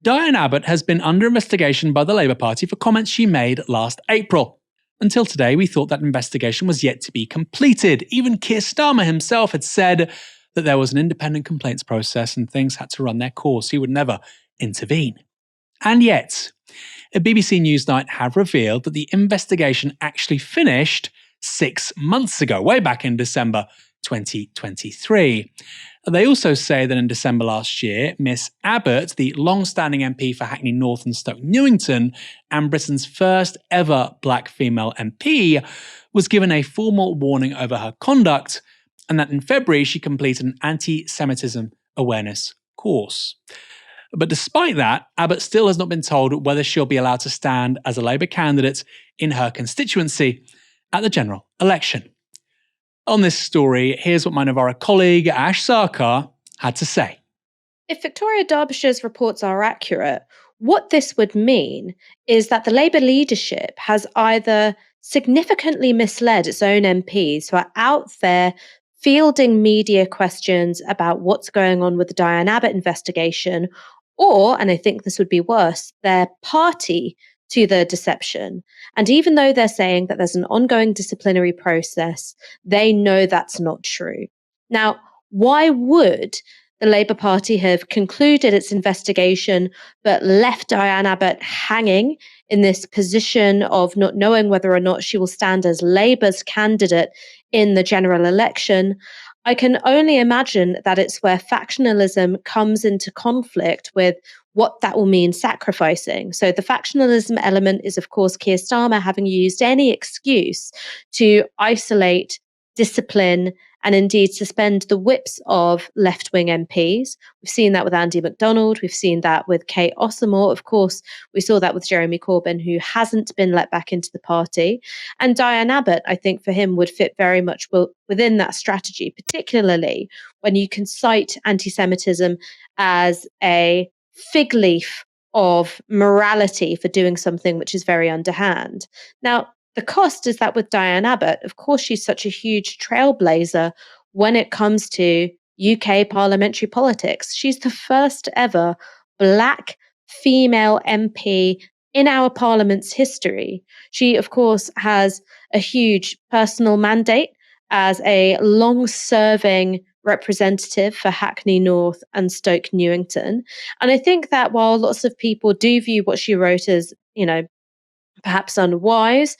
Diane Abbott has been under investigation by the Labour Party for comments she made last April. Until today, we thought that investigation was yet to be completed. Even Keir Starmer himself had said that there was an independent complaints process and things had to run their course. He would never intervene. And yet, a BBC Newsnight have revealed that the investigation actually finished 6 months ago, way back in December 2023. They also say that in December last year, Miss Abbott, the long-standing MP for Hackney North and Stoke Newington, and Britain's first ever black female MP, was given a formal warning over her conduct, and that in February she completed an anti-Semitism awareness course. But despite that, Abbott still has not been told whether she'll be allowed to stand as a Labour candidate in her constituency at the general election. On this story, here's what my Novara colleague Ash Sarkar had to say. If Victoria Derbyshire's reports are accurate, what this would mean is that the Labour leadership has either significantly misled its own MPs who are out there fielding media questions about what's going on with the Diane Abbott investigation, or, and I think this would be worse, their party to the deception. And even though they're saying that there's an ongoing disciplinary process, they know that's not true. Now, why would the Labour Party have concluded its investigation but left Diane Abbott hanging in this position of not knowing whether or not she will stand as Labour's candidate in the general election? I can only imagine that it's where factionalism comes into conflict with what that will mean sacrificing. So the factionalism element is, of course, Keir Starmer having used any excuse to isolate, discipline, and indeed suspend the whips of left-wing MPs. We've seen that with Andy MacDonald. We've seen that with Kate Ossamore. Of course, we saw that with Jeremy Corbyn, who hasn't been let back into the party. And Diane Abbott, I think for him, would fit very much within that strategy, particularly when you can cite anti-Semitism as a fig leaf of morality for doing something which is very underhand. Now, the cost is that with Diane Abbott, of course, she's such a huge trailblazer when it comes to UK parliamentary politics. She's the first ever black female MP in our parliament's history. She, of course, has a huge personal mandate as a long-serving representative for Hackney North and Stoke Newington. And I think that while lots of people do view what she wrote as, perhaps unwise,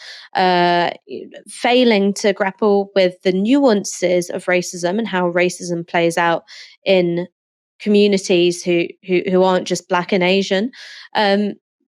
failing to grapple with the nuances of racism and how racism plays out in communities who aren't just Black and Asian,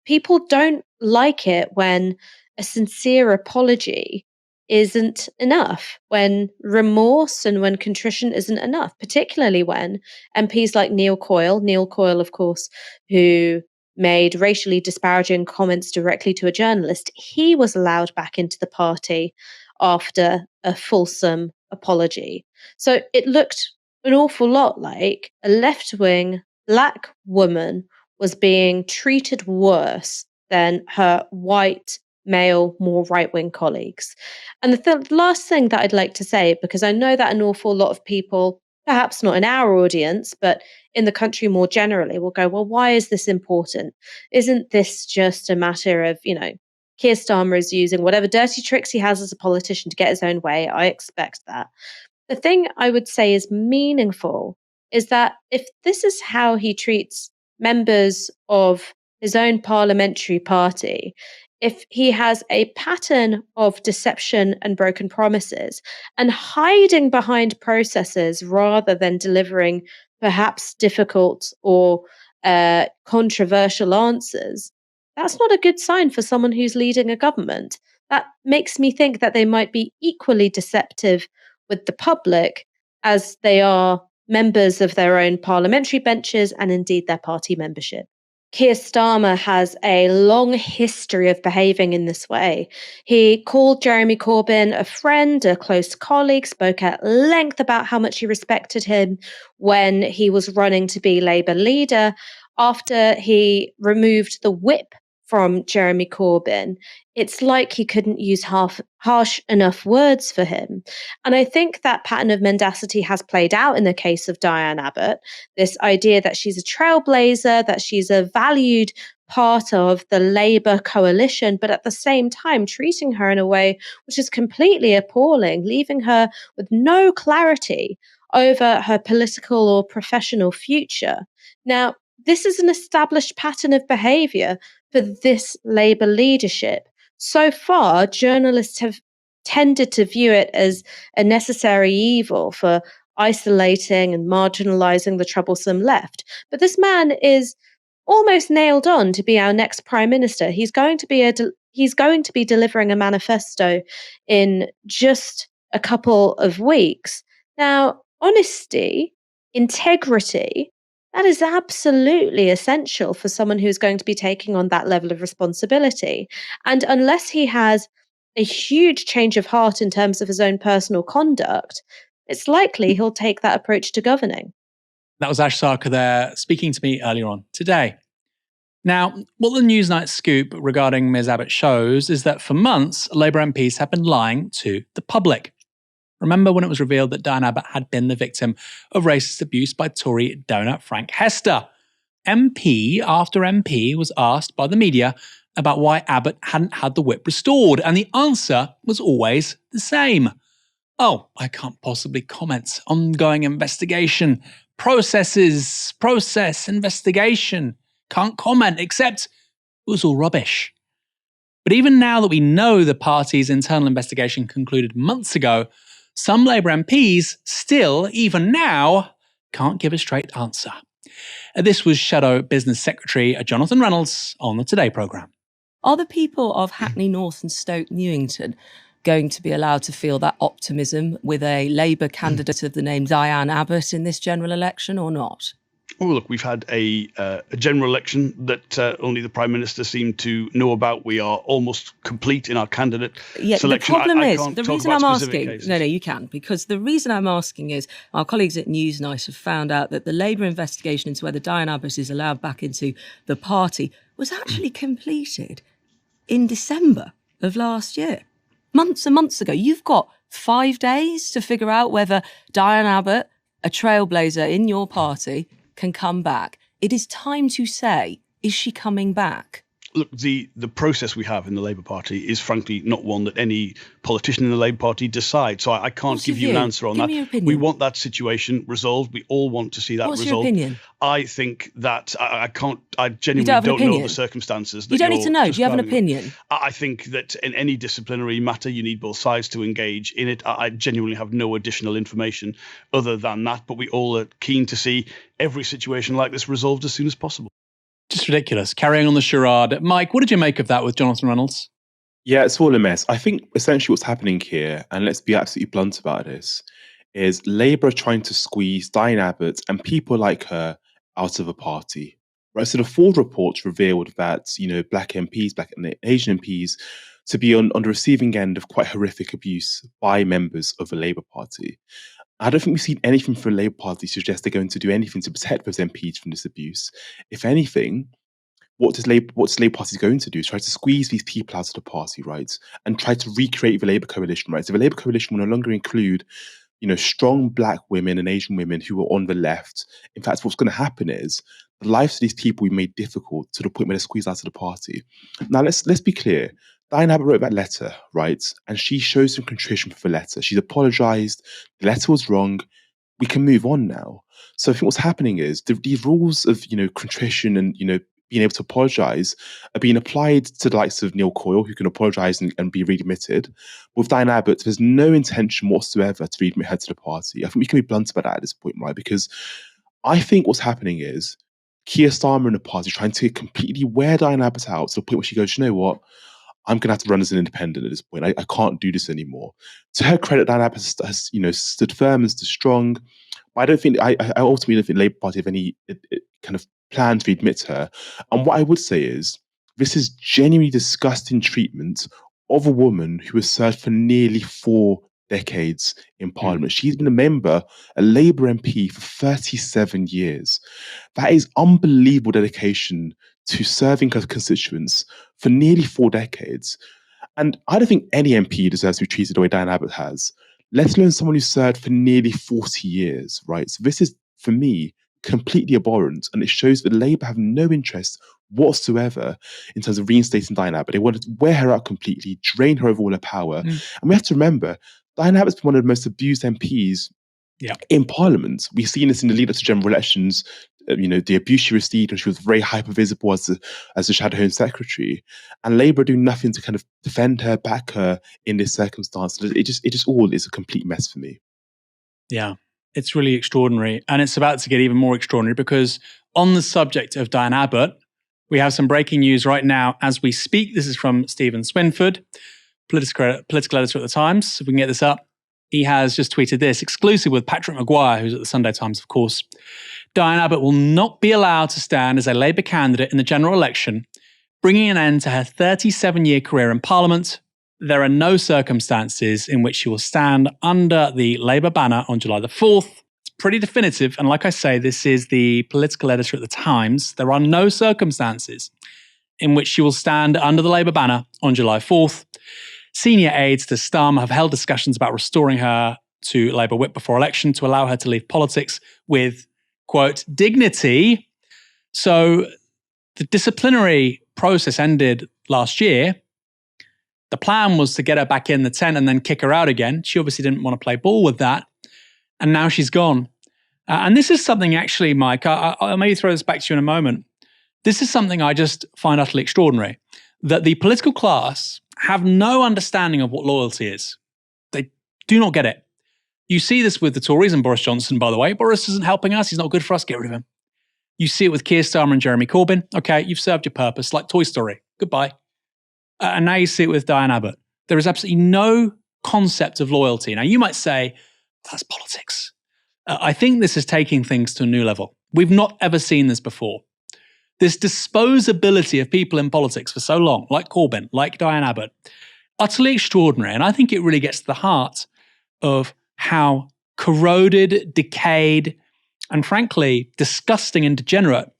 people don't like it when a sincere apology isn't enough, when remorse and when contrition isn't enough, particularly when MPs like Neil Coyle, of course, who made racially disparaging comments directly to a journalist, he was allowed back into the party after a fulsome apology. So it looked an awful lot like a left-wing Black woman was being treated worse than her white, male, more right-wing colleagues. And the last thing that I'd like to say, because I know that an awful lot of people, perhaps not in our audience, but in the country more generally, will go, well, why is this important? Isn't this just a matter of, Keir Starmer is using whatever dirty tricks he has as a politician to get his own way? I expect that. The thing I would say is meaningful is that if this is how he treats members of his own parliamentary party, if he has a pattern of deception and broken promises and hiding behind processes rather than delivering perhaps difficult or controversial answers, that's not a good sign for someone who's leading a government. That makes me think that they might be equally deceptive with the public as they are members of their own parliamentary benches and indeed their party membership. Keir Starmer has a long history of behaving in this way. He called Jeremy Corbyn a friend, a close colleague, spoke at length about how much he respected him when he was running to be Labour leader. After he removed the whip from Jeremy Corbyn, it's like he couldn't use harsh enough words for him. And I think that pattern of mendacity has played out in the case of Diane Abbott. This idea that she's a trailblazer, that she's a valued part of the Labour coalition, but at the same time treating her in a way which is completely appalling, leaving her with no clarity over her political or professional future. Now, this is an established pattern of behaviour for this Labour leadership. So far, journalists have tended to view it as a necessary evil for isolating and marginalising the troublesome left. But this man is almost nailed on to be our next prime minister. He's going to be delivering a manifesto in just a couple of weeks. Now, honesty, integrity, that is absolutely essential for someone who's going to be taking on that level of responsibility. And unless he has a huge change of heart in terms of his own personal conduct, it's likely he'll take that approach to governing. That was Ash Sarkar there speaking to me earlier on today. Now, what the Newsnight scoop regarding Ms Abbott shows is that for months, Labour MPs have been lying to the public. Remember when it was revealed that Diane Abbott had been the victim of racist abuse by Tory donor Frank Hester? MP after MP was asked by the media about why Abbott hadn't had the whip restored, and the answer was always the same. Oh, I can't possibly comment. Ongoing investigation. Process, investigation. Can't comment, except it was all rubbish. But even now that we know the party's internal investigation concluded months ago, some Labour MPs still, even now, can't give a straight answer. This was Shadow Business Secretary Jonathan Reynolds on the Today programme. Are the people of Hackney North and Stoke Newington going to be allowed to feel that optimism with a Labour candidate of the name Diane Abbott in this general election or not? Oh, look, we've had a general election that only the Prime Minister seemed to know about. We are almost complete in our candidate selection. The problem is, the reason I'm asking, no, you can, because the reason I'm asking is our colleagues at Newsnight have found out that the Labour investigation into whether Diane Abbott is allowed back into the party was actually completed in December of last year. Months and months ago. You've got 5 days to figure out whether Diane Abbott, a trailblazer in your party, can come back. It is time to say, is she coming back? Look, the process we have in the Labour Party is frankly not one that any politician in the Labour Party decides. So I can't give you an answer on that. We want that situation resolved. We all want to see that resolved. What's your opinion? I think that I genuinely don't know the circumstances. You don't need to know. Do you have an opinion? I think that in any disciplinary matter, you need both sides to engage in it. I genuinely have no additional information other than that. But we all are keen to see every situation like this resolved as soon as possible. Just ridiculous. Carrying on the charade. Mike, what did you make of that with Jonathan Reynolds? Yeah, it's all a mess. I think essentially what's happening here, and let's be absolutely blunt about this, is Labour trying to squeeze Diane Abbott and people like her out of a party. Right. So the Ford report revealed that, black MPs, black and Asian MPs, to be on the receiving end of quite horrific abuse by members of the Labour Party. I don't think we've seen anything from the Labour Party suggest they're going to do anything to protect those MPs from this abuse. If anything, what's the Labour Party going to do is try to squeeze these people out of the party, right? And try to recreate the Labour coalition, right? So the Labour coalition will no longer include, strong black women and Asian women who are on the left. In fact, what's going to happen is the lives of these people will be made difficult to the point where they're squeezed out of the party. Now, let's be clear. Diane Abbott wrote that letter, right? And she shows some contrition for the letter. She's apologised. The letter was wrong. We can move on now. So I think what's happening is these rules of, contrition and, being able to apologise are being applied to the likes of Neil Coyle, who can apologise and be readmitted. With Diane Abbott, there's no intention whatsoever to readmit her to the party. I think we can be blunt about that at this point, right? Because I think what's happening is Keir Starmer and the party trying to completely wear Diane Abbott out to the point where she goes, you know what? I'm going to have to run as an independent at this point. I can't do this anymore. To her credit, Diane Abbott has stood firm and stood strong. But I don't think, I ultimately don't think the Labour Party have any kind of plan to admit her. And what I would say is, this is genuinely disgusting treatment of a woman who was served for nearly 4 decades in Parliament. She's been a Labour MP for 37 years. That is unbelievable dedication to serving her constituents for nearly 4 decades. And I don't think any MP deserves to be treated the way Diane Abbott has, let alone someone who served for nearly 40 years, right? So this is, for me, completely abhorrent, and it shows that Labour have no interest whatsoever in terms of reinstating Diane Abbott. They want to wear her out completely, drain her of all her power. And we have to remember, Diane Abbott's been one of the most abused MPs in Parliament. We've seen this in the lead up to general elections. The abuse she received when she was very hyper-visible as the Shadow Home Secretary. And Labour are doing nothing to kind of defend her, back her in this circumstance. It just all is a complete mess for me. Yeah, it's really extraordinary. And it's about to get even more extraordinary because on the subject of Diane Abbott, we have some breaking news right now as we speak. This is from Stephen Swinford, political editor at The Times. If we can get this up. He has just tweeted this, exclusive with Patrick Maguire, who's at the Sunday Times, of course. Diane Abbott will not be allowed to stand as a Labour candidate in the general election, bringing an end to her 37-year career in Parliament. There are no circumstances in which she will stand under the Labour banner on July the 4th. It's pretty definitive, and like I say, this is the political editor at The Times. There are no circumstances in which she will stand under the Labour banner on July 4th. Senior aides to Starmer have held discussions about restoring her to Labour whip before election to allow her to leave politics with, quote, dignity. So the disciplinary process ended last year. The plan was to get her back in the tent and then kick her out again. She obviously didn't want to play ball with that. And now she's gone. And this is something actually, Mike, I'll maybe throw this back to you in a moment. This is something I just find utterly extraordinary, that the political class have no understanding of what loyalty is. They do not get it. You see this with the Tories and Boris Johnson, by the way. Boris isn't helping us. He's not good for us. Get rid of him. You see it with Keir Starmer and Jeremy Corbyn. Okay, you've served your purpose, like Toy Story. Goodbye. And now you see it with Diane Abbott. There is absolutely no concept of loyalty. Now, you might say, that's politics. I think this is taking things to a new level. We've not ever seen this before. This disposability of people in politics for so long, like Corbyn, like Diane Abbott, utterly extraordinary. And I think it really gets to the heart of how corroded, decayed, and frankly, disgusting and degenerate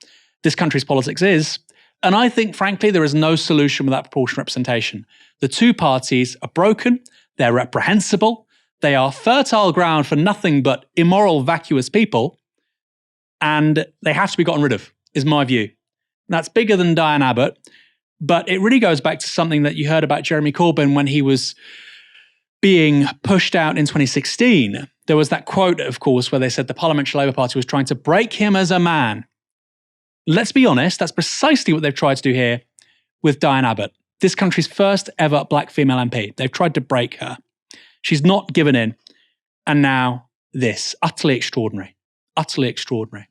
this country's politics is. And I think, frankly, there is no solution without proportional representation. The two parties are broken, they're reprehensible, they are fertile ground for nothing but immoral, vacuous people, and they have to be gotten rid of, is my view. That's bigger than Diane Abbott, but it really goes back to something that you heard about Jeremy Corbyn when he was being pushed out in 2016. There was that quote, of course, where they said the Parliamentary Labour Party was trying to break him as a man. Let's be honest, that's precisely what they've tried to do here with Diane Abbott, this country's first ever black female MP. They've tried to break her. She's not given in. And now this. Utterly extraordinary. Utterly extraordinary.